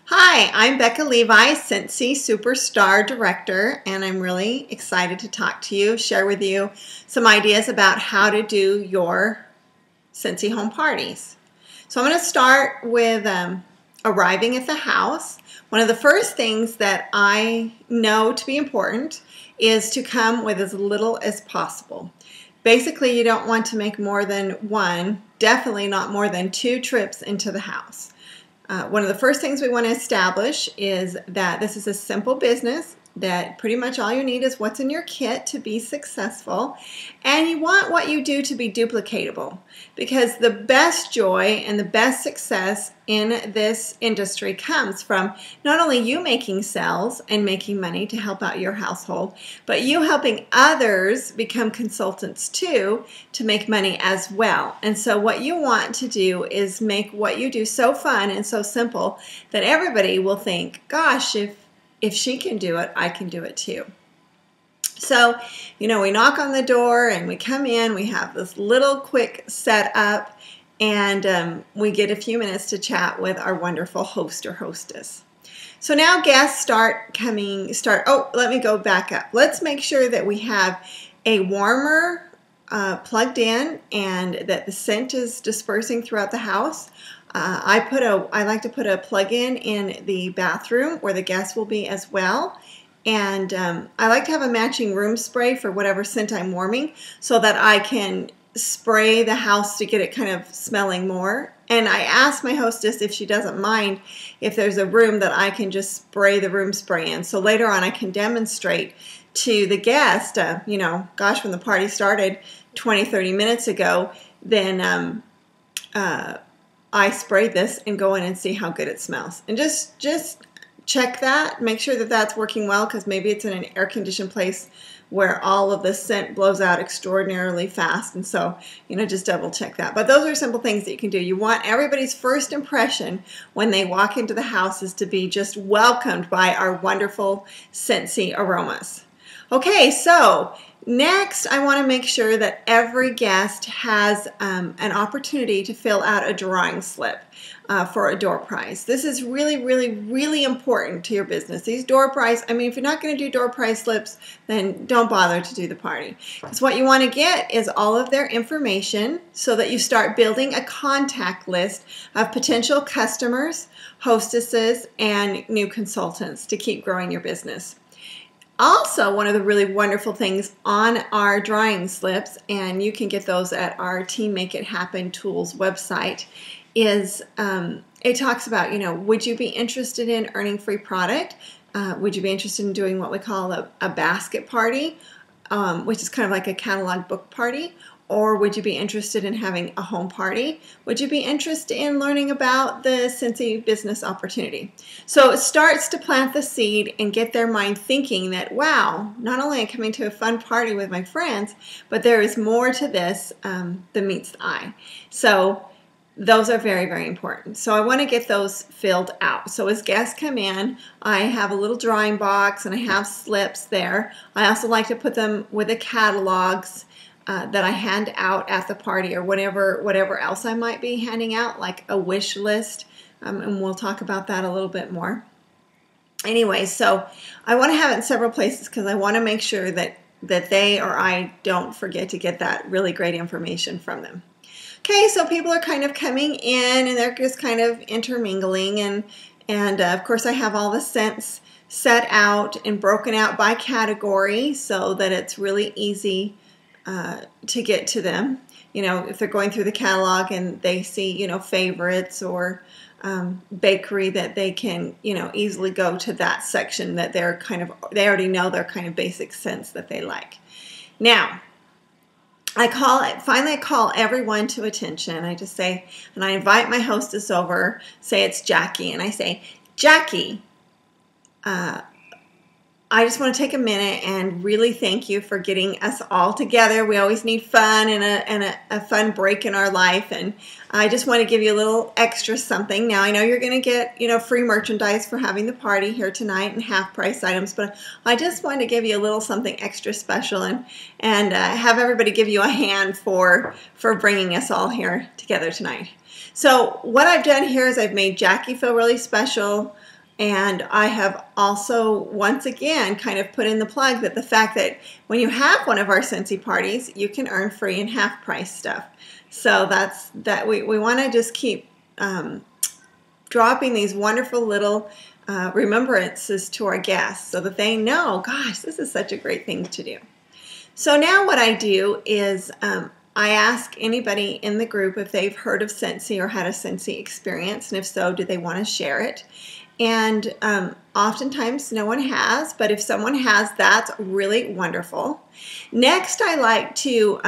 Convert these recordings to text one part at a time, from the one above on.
Hi, I'm Becca Levie, Scentsy Superstar Director, and I'm really excited to talk to you, share with you some ideas about how to do your Scentsy home parties. So I'm going to start with arriving at the house. One of the first things that I know to be important is to come with as little as possible. Basically, you don't want to make more than one, definitely not more than 2 trips into the house. One of the first things we want to establish is that this is a simple business, that pretty much all you need is what's in your kit to be successful, and you want what you do to be duplicatable, because the best joy and the best success in this industry comes from not only you making sales and making money to help out your household, but you helping others become consultants too to make money as well. And so what you want to do is make what you do so fun and so simple that everybody will think, gosh, if she can do it, I can do it too. So, we knock on the door and we come in, we have this little quick setup, and we get a few minutes to chat with our wonderful host or hostess. So now guests let me go back up. Let's make sure that we have a warmer plugged in and that the scent is dispersing throughout the house. I like to put a plug-in in the bathroom where the guests will be as well. And I like to have a matching room spray for whatever scent I'm warming so that I can spray the house to get it kind of smelling more. And I asked my hostess if she doesn't mind if there's a room that I can just spray the room spray in. So later on I can demonstrate to the guest, gosh, when the party started 20-30 minutes ago, then I spray this and go in and see how good it smells. And just check that, make sure that that's working well, because maybe it's in an air-conditioned place where all of the scent blows out extraordinarily fast, and so just double check that. But those are simple things that you can do. You want everybody's first impression when they walk into the house is to be just welcomed by our wonderful Scentsy aromas. Okay, so next, I want to make sure that every guest has an opportunity to fill out a drawing slip for a door prize. This is really, really, really important to your business. These door prize, if you're not going to do door prize slips, then don't bother to do the party. Because what you want to get is all of their information so that you start building a contact list of potential customers, hostesses, and new consultants to keep growing your business. Also, one of the really wonderful things on our drawing slips, and you can get those at our Team Make It Happen Tools website, is it talks about, would you be interested in earning free product? Would you be interested in doing what we call a basket party, which is kind of like a catalog book party? Or would you be interested in having a home party? Would you be interested in learning about the Scentsy business opportunity? So it starts to plant the seed and get their mind thinking that, wow, not only am I coming to a fun party with my friends, but there is more to this than meets the eye. So those are very, very important. So I want to get those filled out. So as guests come in, I have a little drawing box and I have slips there. I also like to put them with the catalogs that I hand out at the party, or whatever else I might be handing out, like a wish list, and we'll talk about that a little bit more. Anyway, so I want to have it in several places because I want to make sure that they or I don't forget to get that really great information from them. Okay, so people are kind of coming in and they're just kind of intermingling, and of course I have all the scents set out and broken out by category so that it's really easy to get to them. If they're going through the catalog and they see, favorites or bakery, that they can, easily go to that section that they already know their kind of basic scents that they like. Now, finally I call everyone to attention. I just say, and I invite my hostess over, say it's Jackie, and I say, Jackie, I just want to take a minute and really thank you for getting us all together. We always need fun and a fun break in our life, and I just want to give you a little extra something. Now, I know you're going to get, free merchandise for having the party here tonight and half-price items, but I just wanted to give you a little something extra special and have everybody give you a hand for bringing us all here together tonight. So what I've done here is I've made Jackie feel really special. And I have also, once again, kind of put in the plug that the fact that when you have one of our Scentsy parties, you can earn free and half price stuff. So we want to just keep dropping these wonderful little remembrances to our guests so that they know, gosh, this is such a great thing to do. So now what I do is I ask anybody in the group if they've heard of Scentsy or had a Scentsy experience, and if so, do they want to share it? And oftentimes no one has, but if someone has, that's really wonderful. Next, I like to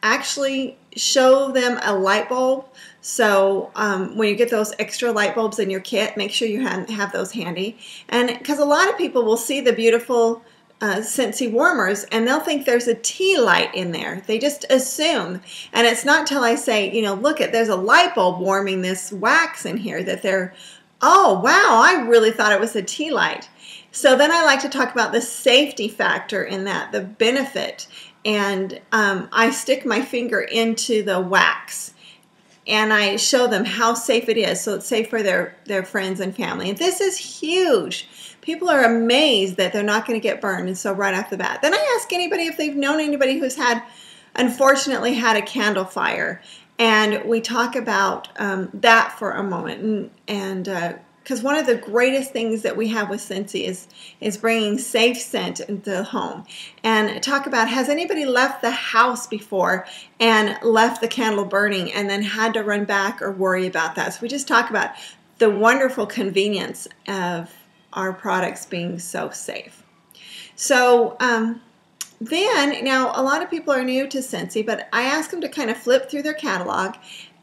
actually show them a light bulb. So when you get those extra light bulbs in your kit, make sure you have those handy. And because a lot of people will see the beautiful Scentsy warmers and they'll think there's a tea light in there. They just assume. And it's not till I say, you know, look, there's a light bulb warming this wax in here that they're, oh, wow, I really thought it was a tea light. So then I like to talk about the safety factor in that, the benefit. And I stick my finger into the wax and I show them how safe it is. So it's safe for their friends and family. And this is huge. People are amazed that they're not going to get burned, and so right off the bat. Then I ask anybody if they've known anybody who's unfortunately had a candle fire, and we talk about that for a moment. And because one of the greatest things that we have with Scentsy is bringing safe scent into the home. And talk about, has anybody left the house before and left the candle burning and then had to run back or worry about that? So we just talk about the wonderful convenience of our products being so safe. So then, now a lot of people are new to Scentsy, but I ask them to kind of flip through their catalog,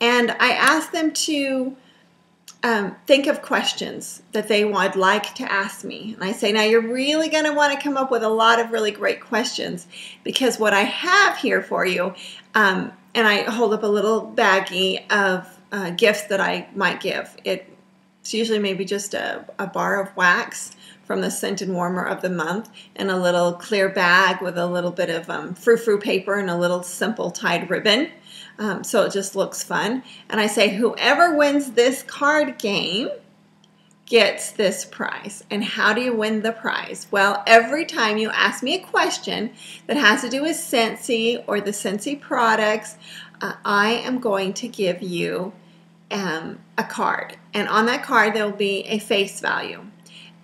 and I ask them to think of questions that they would like to ask me. And I say, now you're really going to want to come up with a lot of really great questions, because what I have here for you, and I hold up a little baggie of gifts that I might give. It's usually maybe just a bar of wax from the scent and warmer of the month, and a little clear bag with a little bit of frou-frou paper and a little simple tied ribbon. So it just looks fun. And I say, whoever wins this card game gets this prize. And how do you win the prize? Well, every time you ask me a question that has to do with Scentsy or the Scentsy products, I am going to give you a card. And on that card, there will be a face value.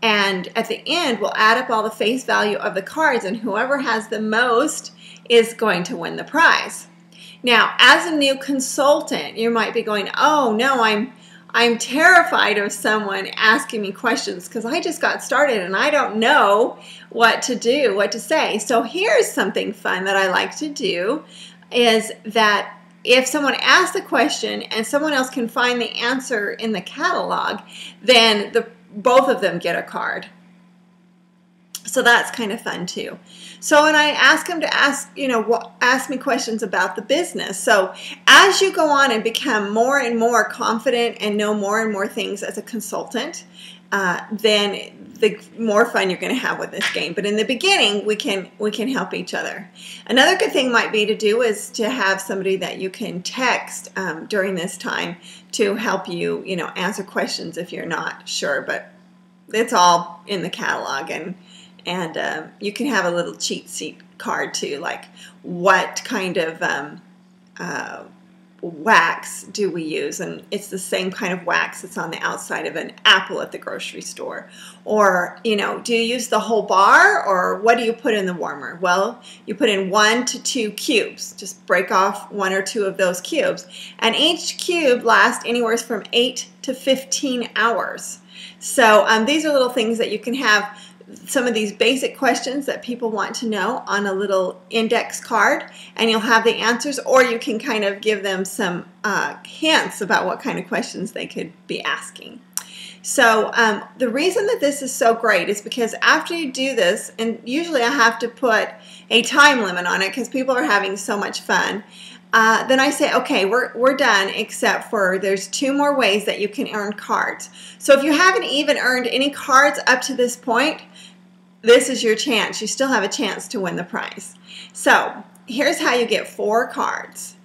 And at the end, we'll add up all the face value of the cards, and whoever has the most is going to win the prize. Now, as a new consultant, you might be going, oh no, I'm terrified of someone asking me questions because I just got started and I don't know what to do, what to say. So here's something fun that I like to do, is that if someone asks a question and someone else can find the answer in the catalog, then both of them get a card. So that's kind of fun too. So when I ask them to ask me questions about the business. So as you go on and become more and more confident and know more and more things as a consultant, then the more fun you're going to have with this game. But in the beginning, we can help each other. Another good thing might be to do is to have somebody that you can text during this time to help you, answer questions if you're not sure. But it's all in the catalog, and you can have a little cheat sheet card too, like what kind of wax do we use, and it's the same kind of wax that's on the outside of an apple at the grocery store. Or, do you use the whole bar, or what do you put in the warmer? Well, you put in 1 to 2 cubes. Just break off 1 or 2 of those cubes, and each cube lasts anywhere from 8 to 15 hours. So these are little things that you can have. Some of these basic questions that people want to know on a little index card, and you'll have the answers, or you can kind of give them some hints about what kind of questions they could be asking. So the reason that this is so great is because after you do this, and usually I have to put a time limit on it because people are having so much fun, then I say, okay, we're done, except for there's 2 more ways that you can earn cards. So if you haven't even earned any cards up to this point, this is your chance. You still have a chance to win the prize. So here's how you get 4 cards.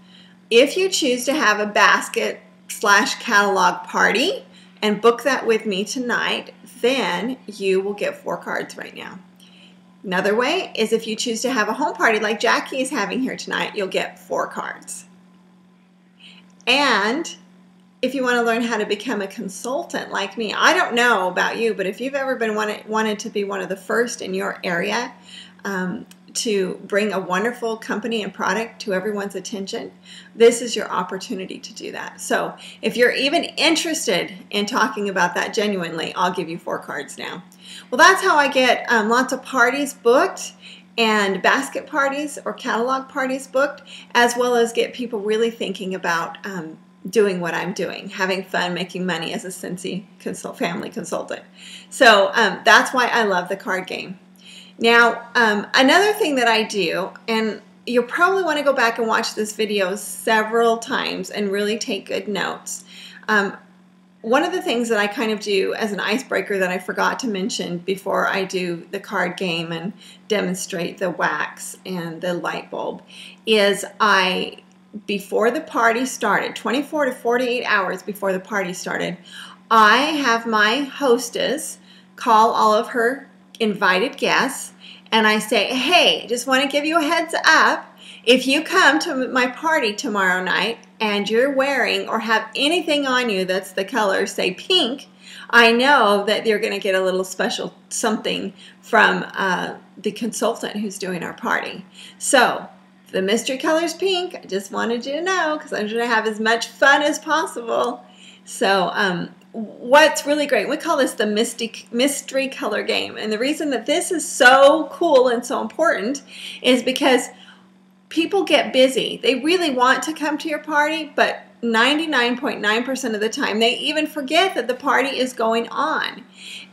If you choose to have a basket/catalog party and book that with me tonight, then you will get 4 cards right now. Another way is if you choose to have a home party like Jackie is having here tonight, you'll get 4 cards. And if you want to learn how to become a consultant like me, I don't know about you, but if you've ever been wanted to be one of the first in your area to bring a wonderful company and product to everyone's attention, this is your opportunity to do that. So if you're even interested in talking about that genuinely, I'll give you 4 cards now. Well, that's how I get lots of parties booked and basket parties or catalog parties booked, as well as get people really thinking about doing what I'm doing, having fun, making money as a Scentsy family consultant. So that's why I love the card game. Now, another thing that I do, and you'll probably want to go back and watch this video several times and really take good notes. One of the things that I kind of do as an icebreaker that I forgot to mention before I do the card game and demonstrate the wax and the light bulb is before the party started, 24 to 48 hours before the party started, I have my hostess call all of her invited guests, and I say, hey, just want to give you a heads up. If you come to my party tomorrow night and you're wearing or have anything on you that's the color, say pink, I know that you're going to get a little special something from the consultant who's doing our party. So the mystery color is pink. I just wanted you to know because I'm going to have as much fun as possible. So what's really great, we call this the mystery color game. And the reason that this is so cool and so important is because people get busy. They really want to come to your party, but 99.9% of the time they even forget that the party is going on.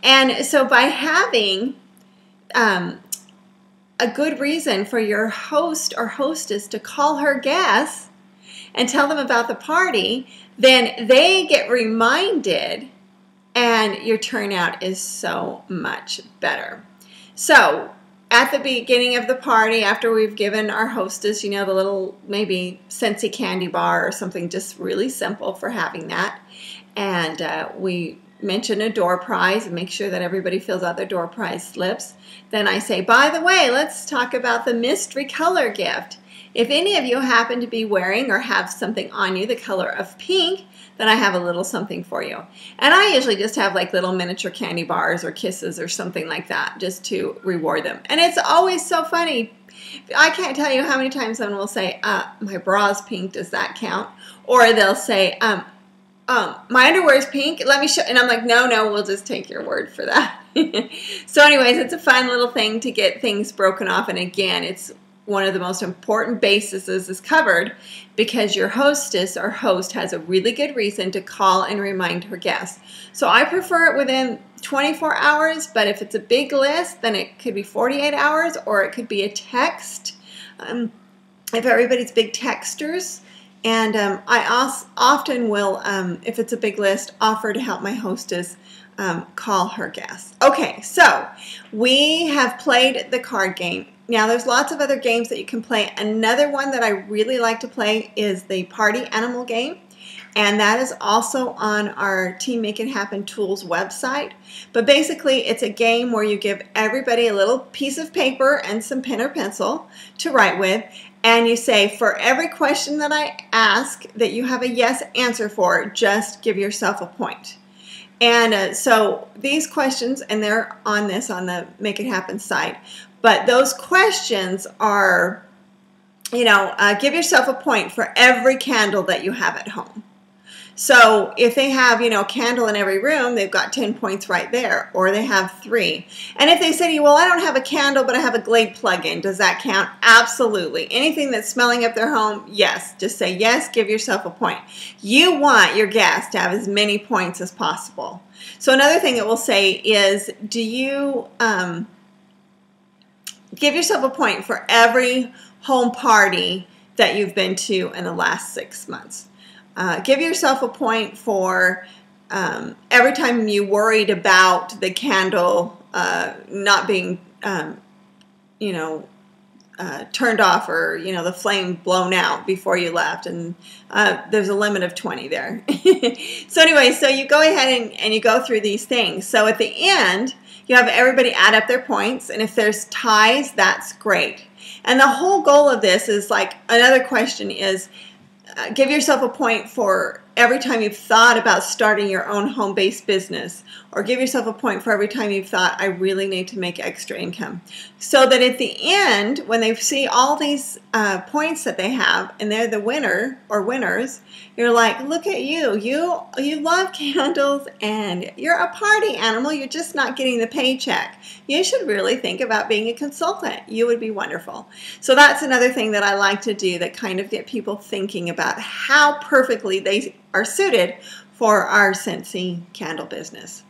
And so by having a good reason for your host or hostess to call her guests and tell them about the party, then they get reminded and your turnout is so much better. So at the beginning of the party, after we've given our hostess, you know, the little maybe Scentsy candy bar or something just really simple for having that, and we mention a door prize and make sure that everybody fills out their door prize slips, then I say, by the way, let's talk about the mystery color gift. If any of you happen to be wearing or have something on you the color of pink, then I have a little something for you. And I usually just have like little miniature candy bars or kisses or something like that just to reward them. And it's always so funny. I can't tell you how many times someone will say, my bra's pink, does that count? Or they'll say, my underwear is pink, let me show, and I'm like, no, we'll just take your word for that. So anyways, it's a fun little thing to get things broken off, and again, it's one of the most important bases is covered because your hostess or host has a really good reason to call and remind her guests. So I prefer it within 24 hours, but if it's a big list, then it could be 48 hours or it could be a text. If everybody's big texters, and I often will, if it's a big list, offer to help my hostess call her guests. Okay, so we have played the card game. Now, there's lots of other games that you can play. Another one that I really like to play is the party animal game, and that is also on our Team Make It Happen Tools website. But basically, it's a game where you give everybody a little piece of paper and some pen or pencil to write with, and you say, for every question that I ask that you have a yes answer for, just give yourself a point. And so these questions, and they're on the Make It Happen site, but those questions are, you know, give yourself a point for every candle that you have at home. So if they have, you know, a candle in every room, they've got 10 points right there, or they have 3. And if they say to you, well, I don't have a candle, but I have a Glade plug-in, does that count? Absolutely. Anything that's smelling up their home, yes. Just say yes, give yourself a point. You want your guests to have as many points as possible. So another thing it will say is, do you give yourself a point for every home party that you've been to in the last 6 months. Give yourself a point for every time you worried about the candle not being, you know, turned off, or the flame blown out before you left, and there's a limit of 20 there. So anyway, so you go ahead and you go through these things. So at the end, you have everybody add up their points, and if there's ties, that's great. And the whole goal of this is, like, another question is, give yourself a point for every time you've thought about starting your own home-based business, or give yourself a point for every time you've thought, I really need to make extra income. So that at the end, when they see all these points that they have, and they're the winner or winners, you're like, look at you. You love candles, and you're a party animal. You're just not getting the paycheck. You should really think about being a consultant. You would be wonderful. So that's another thing that I like to do, that kind of get people thinking about how perfectly they are suited for our Scentsy candle business.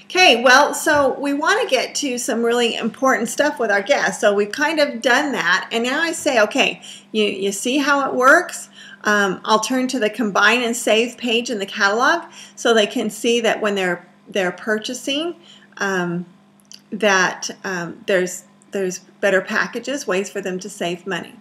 Okay, well, so we want to get to some really important stuff with our guests. So we've kind of done that, and now I say, okay, you see how it works? I'll turn to the combine and save page in the catalog so they can see that when they're purchasing, there's better packages, ways for them to save money.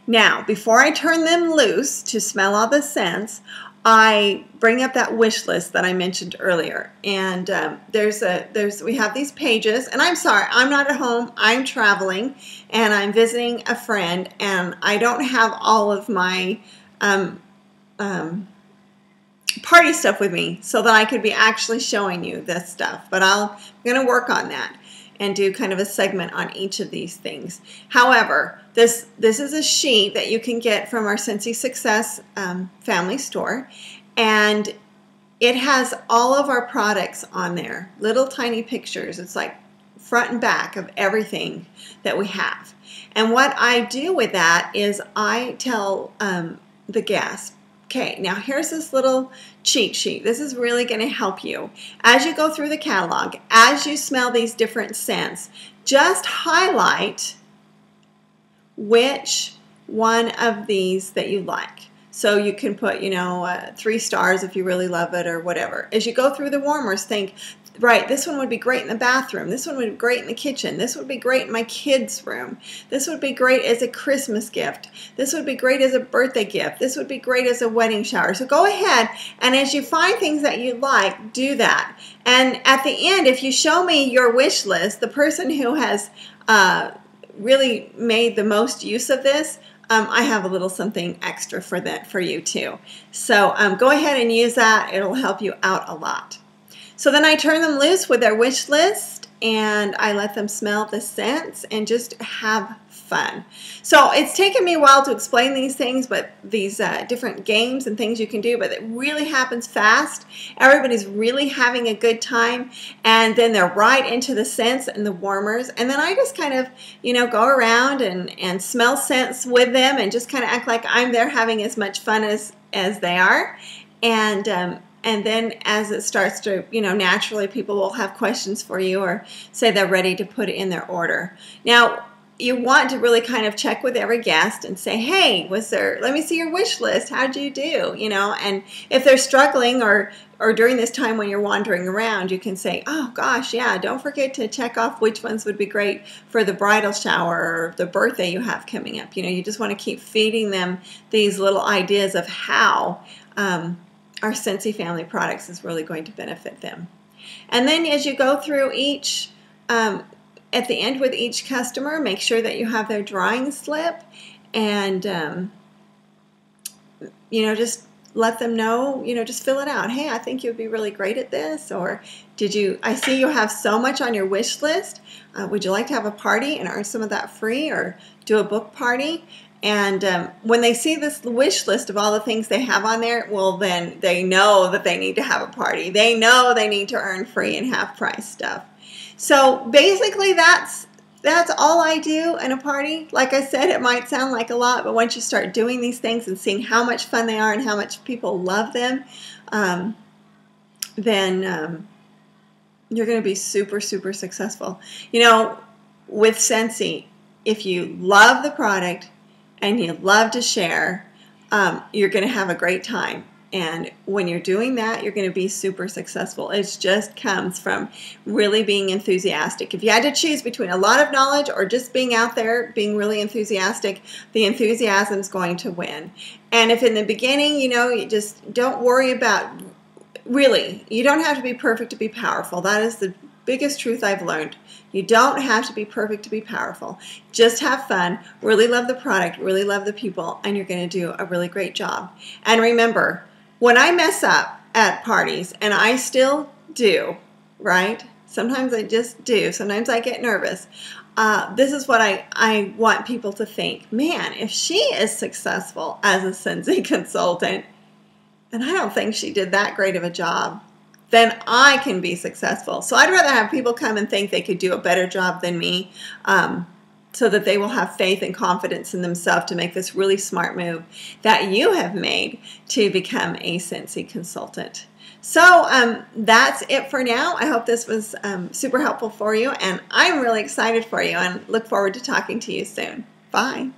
Now, before I turn them loose to smell all the scents, I bring up that wish list that I mentioned earlier, and we have these pages. And I'm sorry, I'm not at home. I'm traveling, and I'm visiting a friend, and I don't have all of my party stuff with me, so that I could be actually showing you this stuff. But I'm going to work on that and do kind of a segment on each of these things. However, this is a sheet that you can get from our Scentsy Success family store, and it has all of our products on there, little tiny pictures. It's like front and back of everything that we have. And what I do with that is I tell the guests, okay, now here's this little cheat sheet. This is really going to help you. As you go through the catalog, as you smell these different scents, just highlight which one of these that you like. So you can put, 3 stars if you really love it, or whatever. As you go through the warmers, think, right, this one would be great in the bathroom. This one would be great in the kitchen. This would be great in my kids' room. This would be great as a Christmas gift. This would be great as a birthday gift. This would be great as a wedding shower. So go ahead, and as you find things that you like, do that. And at the end, if you show me your wish list, the person who has really made the most use of this, I have a little something extra for you too. So go ahead and use that. It'll help you out a lot. So then I turn them loose with their wish list, and I let them smell the scents and just have fun. So it's taken me a while to explain these things, but these different games and things you can do, but it really happens fast. Everybody's really having a good time, and then they're right into the scents and the warmers. And then I just kind of, go around and smell scents with them, and just kind of act like I'm there having as much fun as they are. And then as it starts to, naturally people will have questions for you, or say they're ready to put it in their order. Now, you want to really kind of check with every guest and say, hey, let me see your wish list. How'd you do? And if they're struggling, or during this time when you're wandering around, you can say, oh gosh, yeah, don't forget to check off which ones would be great for the bridal shower or the birthday you have coming up. You just want to keep feeding them these little ideas of how our Scentsy family products is really going to benefit them. And then as you go through each, at the end with each customer, make sure that you have their drawing slip, and just let them know, just fill it out. Hey, I think you'd be really great at this, or I see you have so much on your wish list. Would you like to have a party and earn some of that free, or do a book party? And when they see this wish list of all the things they have on there, well, then they know that they need to have a party. They know they need to earn free and half price stuff. So basically that's all I do in a party. Like I said, it might sound like a lot, but once you start doing these things and seeing how much fun they are and how much people love them, then you're going to be super, super successful. With Scentsy, if you love the product and you love to share, you're going to have a great time. And when you're doing that, you're going to be super successful. It just comes from really being enthusiastic. If you had to choose between a lot of knowledge or just being out there, being really enthusiastic, the enthusiasm is going to win. And if in the beginning, you just don't worry about, really, you don't have to be perfect to be powerful. That is the biggest truth I've learned. You don't have to be perfect to be powerful. Just have fun, really love the product, really love the people, and you're going to do a really great job. And remember, when I mess up at parties, and I still do, right? Sometimes I just do. Sometimes I get nervous. This is what I want people to think. Man, if she is successful as a Scentsy consultant, and I don't think she did that great of a job, then I can be successful. So I'd rather have people come and think they could do a better job than me, so that they will have faith and confidence in themselves to make this really smart move that you have made to become a Scentsy consultant. So that's it for now. I hope this was super helpful for you, and I'm really excited for you and look forward to talking to you soon. Bye.